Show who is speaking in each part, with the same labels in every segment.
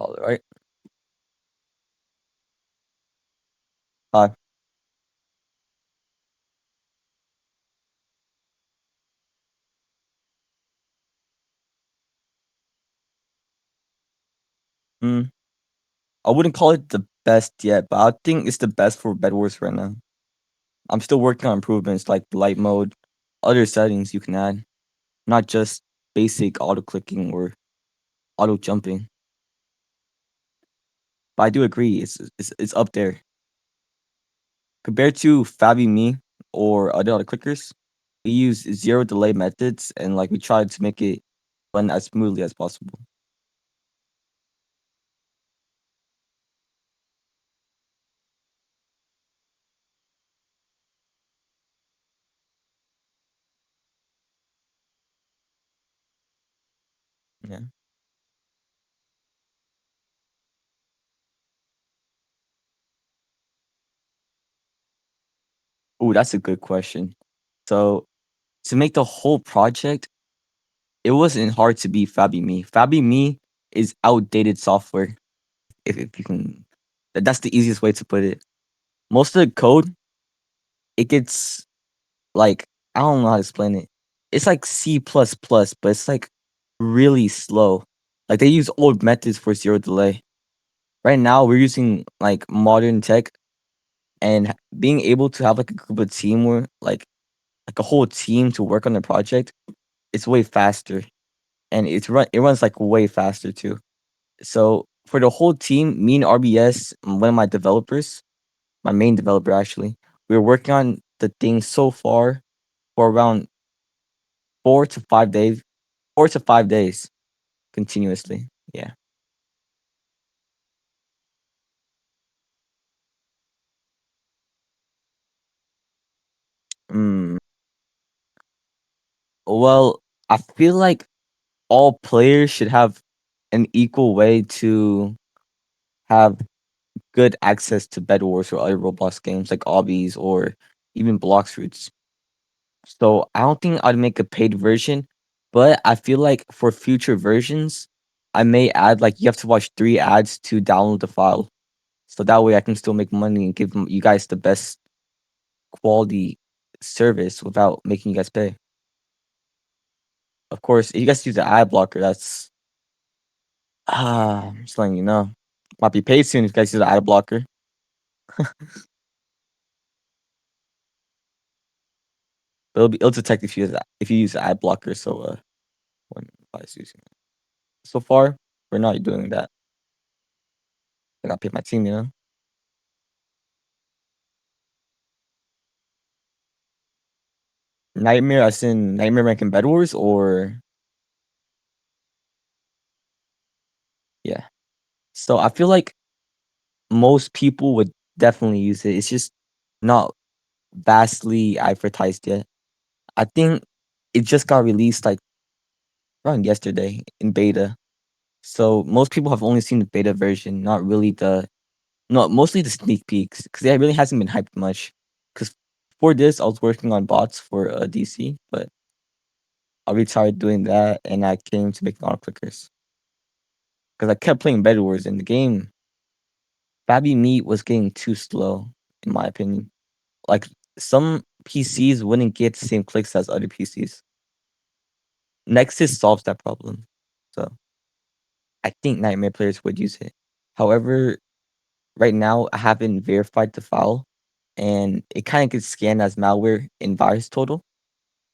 Speaker 1: All right. Hi. Mm, I wouldn't call it the best yet, but I think it's the best for Bed Wars right now. I'm still working on improvements like light mode, other settings you can add, not just basic auto clicking or auto jumping. But I do agree, it's up there compared to Fabi Me or other auto clickers. We use zero delay methods and like we try to make it run as smoothly as possible. Yeah. Oh, that's a good question. So to make the whole project, it wasn't hard to beat FabiMe. FabiMe is outdated software. If you can, that's the easiest way to put it. Most of the code, it gets like I don't know how to explain it. It's like C plus plus, but it's like really slow. Like they use old methods for zero delay. Right now, we're using like modern tech, and being able to have like a group of team where like a whole team to work on the project, it's way faster, and it runs like way faster too. So for the whole team, me and RBS, one of my developers, my main developer actually, we were working on the thing so far for around 4 to 5 days, 4 to 5 days continuously. Yeah. Mm. Well, I feel like all players should have an equal way to have good access to Bed Wars or other Roblox games like Obbies or even Blocks Roots. So I don't think I'd make a paid version, but I feel like for future versions, I may add like you have to watch 3 ads to download the file. So that way I can still make money and give you guys the best quality service without making you guys pay. Of course, if you guys use the ad blocker, that's I'm just letting you know. Might be paid soon if you guys use the ad blocker. But it'll detect if you use the ad blocker. So when I was using it. So far, we're not doing that. I gotta pay my team, you know. Nightmare as in Nightmare rank in Bed Wars or yeah. So I feel like most people would definitely use it. It's just not vastly advertised yet. I think it just got released like around yesterday in beta. So most people have only seen the beta version, not really the no, mostly the sneak peeks because it really hasn't been hyped much. Because for this, I was working on bots for DC, but I retired doing that and I came to make auto clickers because I kept playing Bed Wars and the game Fabi Meat was getting too slow, in my opinion. Like some PCs wouldn't get the same clicks as other PCs. Nexus solves that problem. So I think Nightmare players would use it. However, right now I haven't verified the file and it kind of gets scanned as malware in virus total,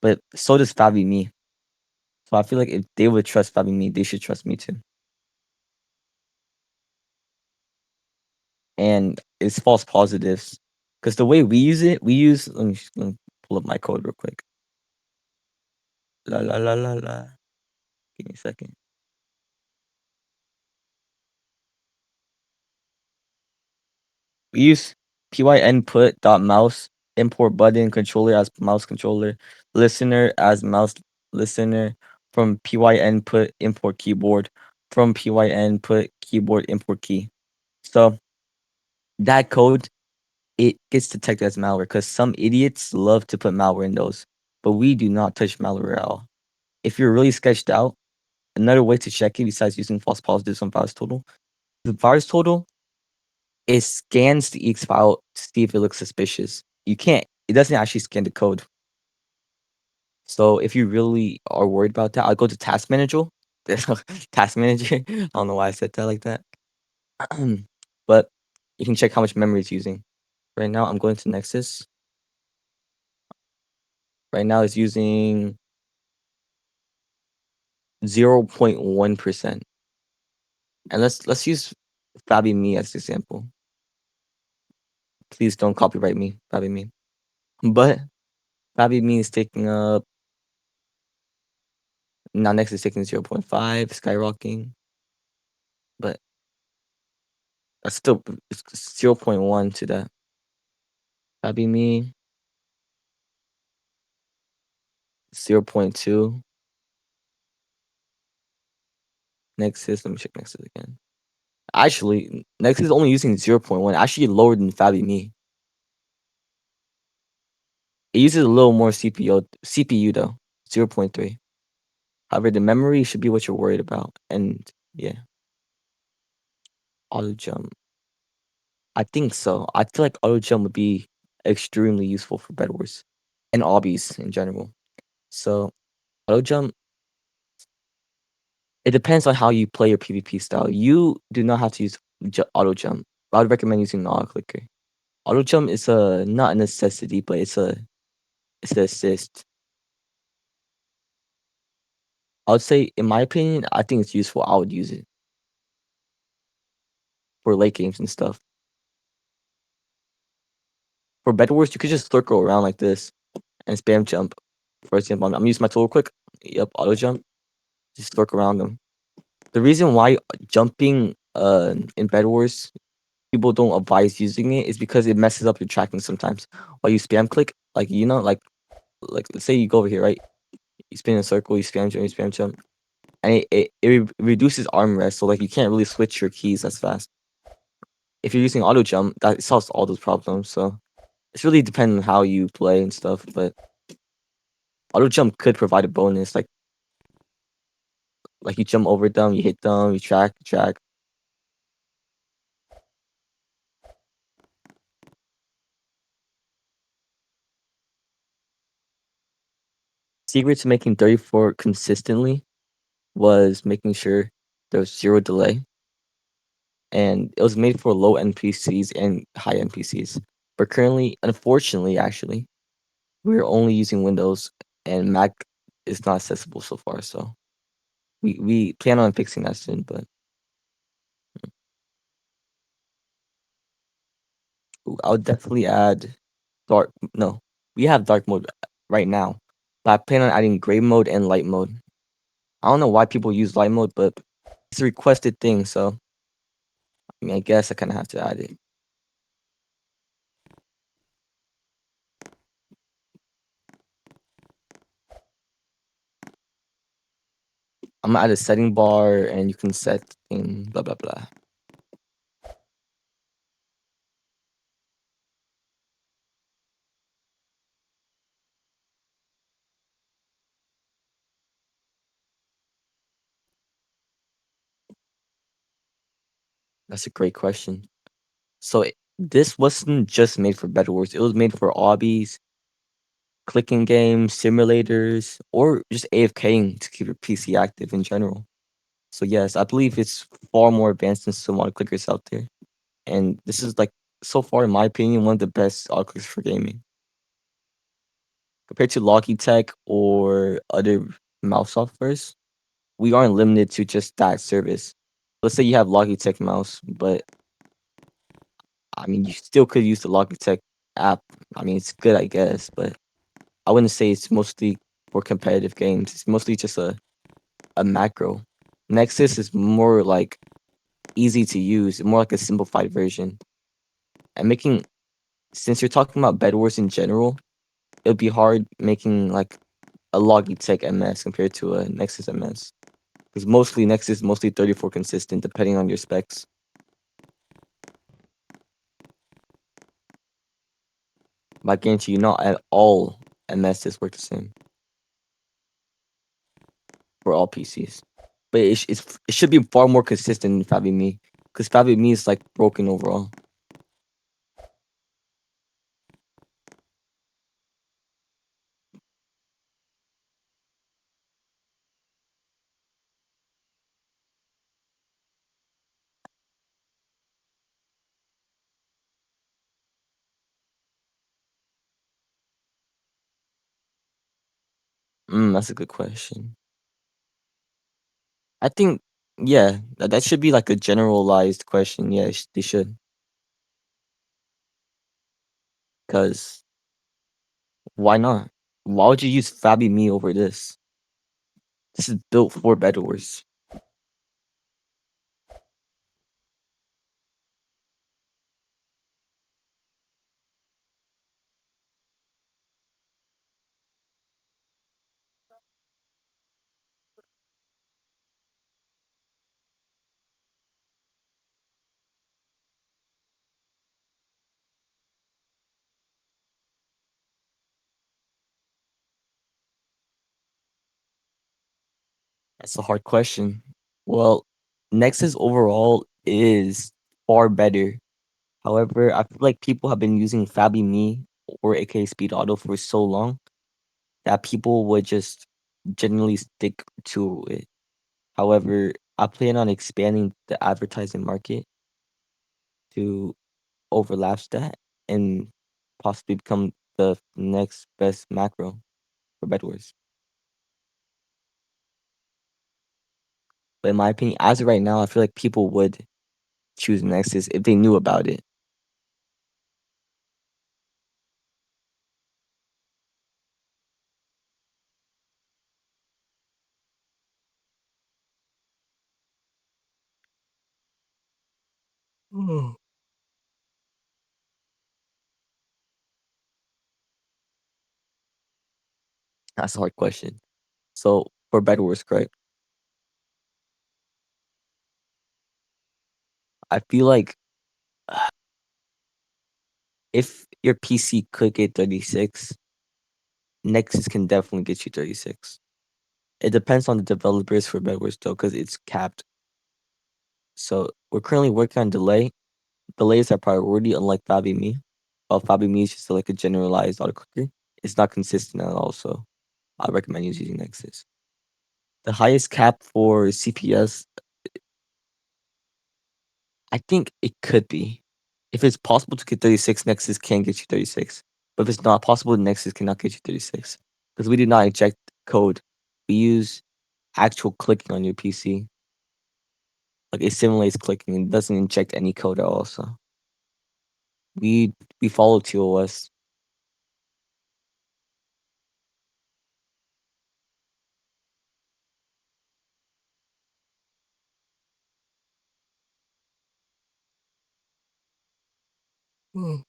Speaker 1: but so does Fabi Me. So I feel like if they would trust Fabi Me, they should trust me too. And it's false positives. Because the way we use it, we use let me pull up my code real quick. La la la la la. Give me a second. We use py input dot mouse import button controller as mouse controller, listener as mouse listener from py input import keyboard from py input keyboard import key. So that code it gets detected as malware because some idiots love to put malware in those, but we do not touch malware at all. If you're really sketched out, another way to check it besides using false positives on virus total The virus total, it scans the exe file to see if it looks suspicious. It doesn't actually scan the code. So if you really are worried about that, I'll go to task manager. Task manager. I don't know why I said that like that. But you can check how much memory it's using. Right now, I'm going to Nexus. Right now, it's using 0.1%. And let's use Fabi Me as an example. Please don't copyright me, Fabi Me. But Fabi Me is taking up now. Nexus is taking 0.5, skyrocketing, but that's still it's 0.1 to that. Fabi Me 0.2. Nexus, let me check Nexus again. Actually, Nexus is only using 0.1, actually lower than Fabi Me. It uses a little more CPU though, 0.3. However, the memory should be what you're worried about. And yeah, auto jump. I think so. I feel like auto jump would be extremely useful for Bed Wars and obbies in general. So auto jump, it depends on how you play your PvP style. You do not have to use auto jump. I would recommend using the auto clicker. Auto jump is a not a necessity, but it's an assist. I would say, in my opinion, I think it's useful. I would use it for late games and stuff. For Bed Wars, you could just circle around like this and spam jump. For example, I'm using my tool real quick. Yep, auto jump. Just work around them. The reason why jumping in Bed Wars people don't advise using it is because it messes up your tracking sometimes. While you spam click, like like let's say you go over here, right? You spin in a circle, you spam jump, and it reduces arm rest, so like you can't really switch your keys as fast. If you're using auto jump, that solves all those problems. So it's really depending on how you play and stuff, but auto jump could provide a bonus, like you jump over them, you hit them, you track. Secret to making 34 consistently was making sure there was 0 delay, and it was made for low NPCs and high NPCs. But currently, unfortunately, actually, we're only using Windows, and Mac is not accessible so far. So we plan on fixing that soon. But I would definitely add dark. No, we have dark mode right now, but I plan on adding gray mode and light mode. I don't know why people use light mode, but it's a requested thing. So I mean, I guess I kind of have to add it. I'm gonna add a setting bar, and you can set in blah blah blah. That's a great question. So this wasn't just made for Better Wars. It was made for obbies, clicking games, simulators, or just AFKing to keep your PC active in general. So yes, I believe it's far more advanced than some auto clickers out there. And this is like so far, in my opinion, one of the best auto clickers for gaming compared to Logitech or other mouse softwares. We aren't limited to just that service. Let's say you have Logitech mouse, but I mean, you still could use the Logitech app. I mean, it's good, I guess, but I wouldn't say it's mostly for competitive games. It's mostly just a macro. Nexus is more like easy to use, more like a simplified version. And since you're talking about Bed Wars in general, it would be hard making like a Logitech MS compared to a Nexus MS. Because mostly Nexus is mostly 34 consistent, depending on your specs. But I guarantee you, not at all MSs work the same for all PCs. But it should be far more consistent than Fabi Me. Because Fabi Me is like broken overall. That's a good question. I think, yeah, that should be like a generalized question. Yeah, they should. Because why not? Why would you use Fabi Me over this? This is built for bedwars. That's a hard question. Well, Nexus overall is far better. However, I feel like people have been using Fabi Me or aka Speed Auto for so long that people would just generally stick to it. However, I plan on expanding the advertising market to overlap that and possibly become the next best macro for bedwars. But in my opinion, as of right now, I feel like people would choose Nexus if they knew about it. Mm. That's a hard question. So for bedwars, correct? I feel like if your PC could get 36, Nexus can definitely get you 36. It depends on the developers for bedwars though, because it's capped. So we're currently working on delay. Delay is our priority, unlike FabiMe. While FabiMe is just like a generalized autoclicker, it's not consistent at all. So I recommend you using Nexus. The highest cap for CPS, I think it could be. If it's possible to get 36, Nexus can get you 36. But if it's not possible, Nexus cannot get you 36. Because we do not inject code. We use actual clicking on your PC. Like it simulates clicking and doesn't inject any code at all. So we follow TOS. Mm.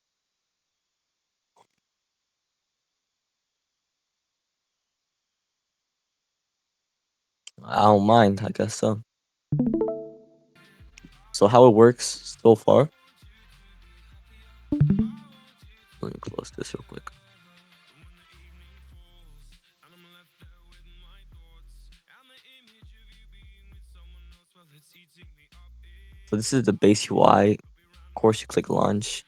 Speaker 1: I don't mind, I guess so. So how it works so far. Let me close this real quick. So this is the base UI. Of course, you click launch.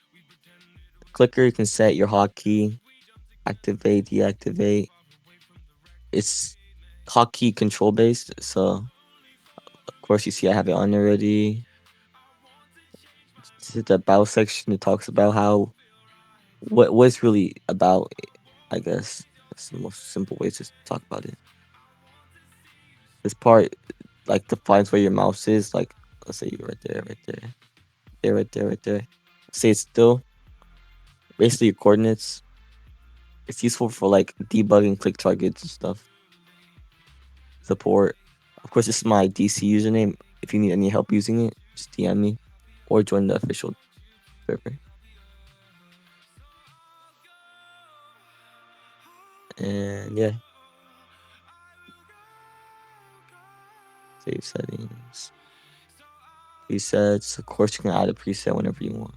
Speaker 1: Clicker, you can set your hotkey, activate, deactivate. It's hotkey control based. So of course, you see I have it on already. This is the about section. It talks about how what it's really about. I guess that's the most simple way to talk about it. This part like defines where your mouse is. Like let's say you're right there, right there, there, right there, right there. Say it's still basically your coordinates. It's useful for like debugging click targets and stuff. Support. Of course, this is my DC username. If you need any help using it, just DM me or join the official server. And yeah, save settings, presets. Of course, you can add a preset whenever you want.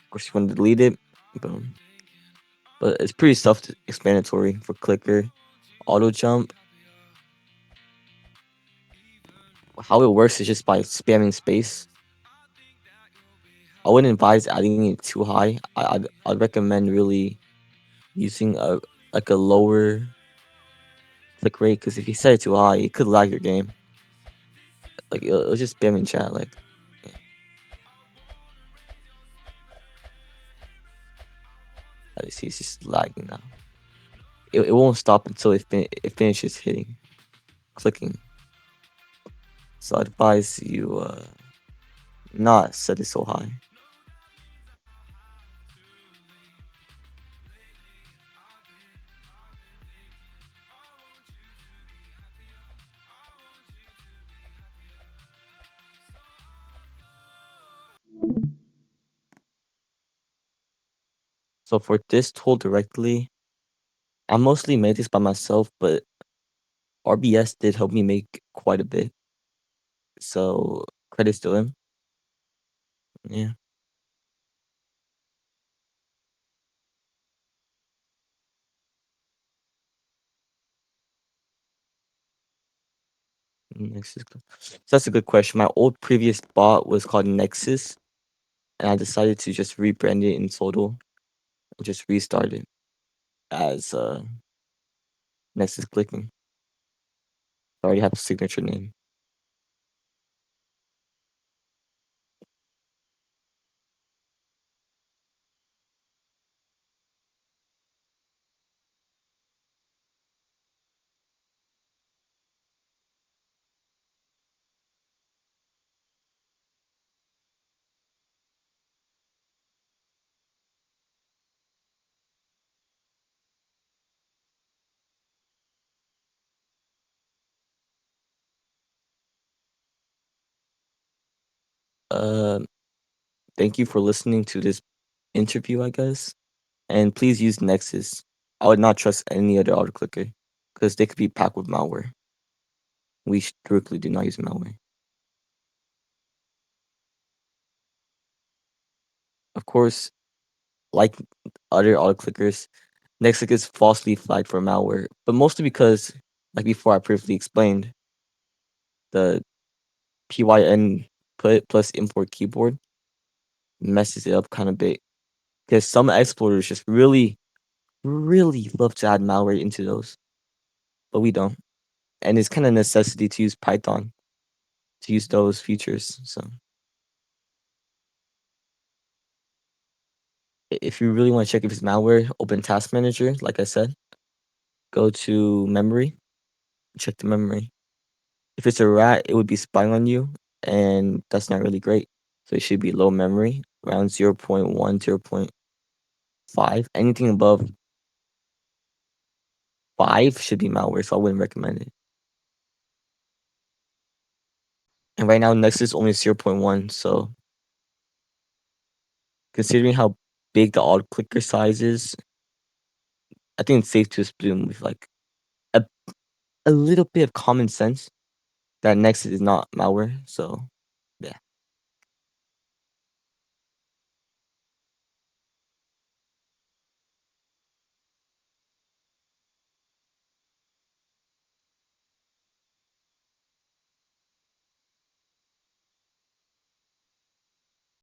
Speaker 1: Of course, you want to delete it. Boom. but it's pretty self-explanatory for clicker, auto jump. How it works is just by spamming space. I wouldn't advise adding it too high. I'd recommend really using a lower click rate because if you set it too high, it could lag your game. Like it'll just spam in chat. Like yeah, I see it's just lagging now. It won't stop until it finishes hitting clicking. So I advise you not set it so high. So for this tool directly, I mostly made this by myself, but RBS did help me make quite a bit. So credits to him. Yeah. Nexus. So that's a good question. My old previous bot was called Nexus, and I decided to just rebrand it in total and just restart it as Nexus clicking. I already have a signature name. Um, Thank you for listening to this interview, I guess. And please use Nexus. I would not trust any other autoclicker because they could be packed with malware. We strictly do not use malware. Of course, like other autoclickers, Nexus is falsely flagged for malware, but mostly because, like before I previously explained, the PYN put plus import keyboard messes it up kind of bit because some exporters just really love to add malware into those, but we don't. And it's kind of necessity to use Python to use those features. So if you really want to check if it's malware, open Task Manager. Like I said, go to memory, check the memory. If it's a rat, it would be spying on you, and that's not really great. So it should be low memory, around 0.1, 0.5. Anything above 5 should be malware, so I wouldn't recommend it. And right now, Nexus is only 0.1, so considering how big the alt clicker size is, I think it's safe to assume with like a, a little bit of common sense that Nexus is not malware. So